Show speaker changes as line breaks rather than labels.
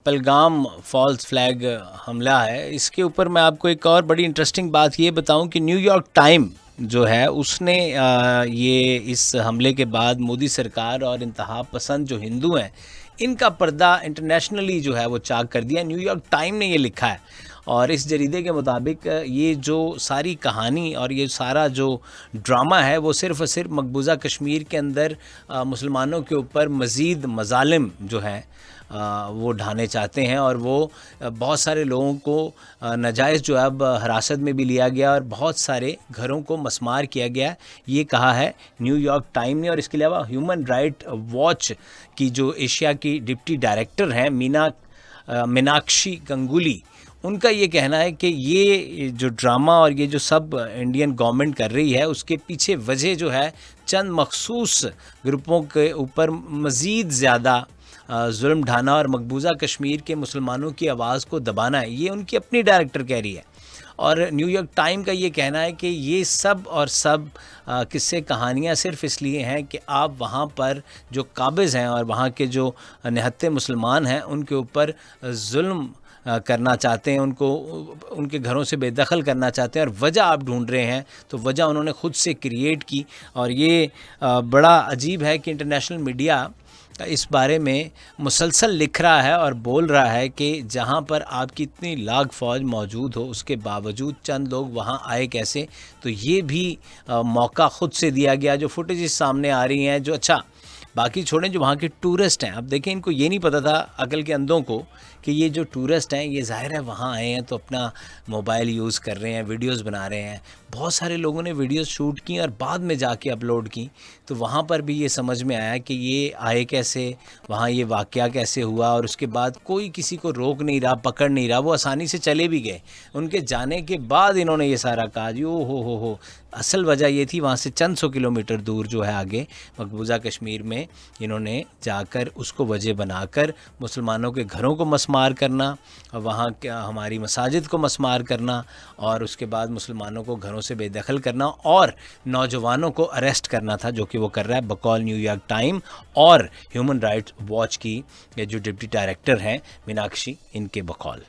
Pahalgam false flag हमला है, इसके ऊपर मैं आपको एक और बड़ी इंटरेस्टिंग बात ये बताऊं कि न्यूयॉर्क टाइम जो है उसने ये इस हमले के बाद मोदी सरकार और इंतहा पसंद जो हिंदू हैं इनका पर्दा इंटरनेशनली जो है वो चाक कर दिया। न्यूयॉर्क टाइम ने ये लिखा है और इस जरीदे के मुताबिक ये जो सारी कहानी और ये सारा जो ड्रामा है वो सिर्फ़ और सिर्फ मकबूजा कश्मीर के अंदर मुसलमानों के ऊपर मज़ीद मज़ालिम जो है वो ढाने चाहते हैं और वो बहुत सारे लोगों को नाजायज़ जो है अब हिरासत में भी लिया गया और बहुत सारे घरों को मसमार किया गया, ये कहा है न्यूयॉर्क टाइम ने। और इसके अलावा ह्यूमन राइट वॉच की जो एशिया की डिप्टी डायरेक्टर हैं मीनाक्षी गंगुली, उनका ये कहना है कि ये जो ड्रामा और ये जो सब इंडियन गवर्नमेंट कर रही है उसके पीछे वजह जो है चंद मखसूस ग्रुपों के ऊपर मज़ीद ज़्यादा जुल्म ढाना और मकबूजा कश्मीर के मुसलमानों की आवाज़ को दबाना है। ये उनकी अपनी डायरेक्टर कह रही है और न्यूयॉर्क टाइम का ये कहना है कि ये सब और सब किस्से कहानियाँ सिर्फ़ इसलिए हैं कि आप वहाँ पर जो काबिज़ हैं और वहाँ के जो निहत्ते मुसलमान हैं उनके ऊपर जुल्म करना चाहते हैं, उनको उनके घरों से बेदखल करना चाहते हैं और वजह आप ढूंढ रहे हैं तो वजह उन्होंने ख़ुद से क्रिएट की। और ये बड़ा अजीब है कि इंटरनेशनल मीडिया इस बारे में मुसलसल लिख रहा है और बोल रहा है कि जहां पर आपकी इतनी लाख फ़ौज मौजूद हो उसके बावजूद चंद लोग वहां आए कैसे। तो ये भी मौका ख़ुद से दिया गया। जो फुटेजेस सामने आ रही हैं, जो अच्छा बाकी छोड़ें, जो वहाँ के टूरिस्ट हैं, अब देखें इनको ये नहीं पता था अकल के अंधों को कि ये जो टूरिस्ट हैं ये ज़ाहिर है वहाँ आए हैं तो अपना मोबाइल यूज़ कर रहे हैं, वीडियोस बना रहे हैं। बहुत सारे लोगों ने वीडियोस शूट की और बाद में जाके अपलोड की, तो वहाँ पर भी ये समझ में आया कि ये आए कैसे, वहाँ ये वाक़या कैसे हुआ और उसके बाद कोई किसी को रोक नहीं रहा, पकड़ नहीं रहा, वो आसानी से चले भी गए। उनके जाने के बाद इन्होंने ये सारा कहा जी ओ हो। असल वजह ये थी वहाँ से चंद 100 किलोमीटर दूर जो है आगे मकबूजा कश्मीर में इन्होंने जाकर उसको वजह बनाकर मुसलमानों के घरों को मसमार करना, वहाँ क्या हमारी मसाजिद को मसमार करना और उसके बाद मुसलमानों को घरों से बेदखल करना और नौजवानों को अरेस्ट करना था, जो कि वो कर रहा है बकौल न्यूयॉर्क टाइम और ह्यूमन राइट्स वॉच की जो डिप्टी डायरेक्टर हैं मीनाक्षी, इनके बकौल।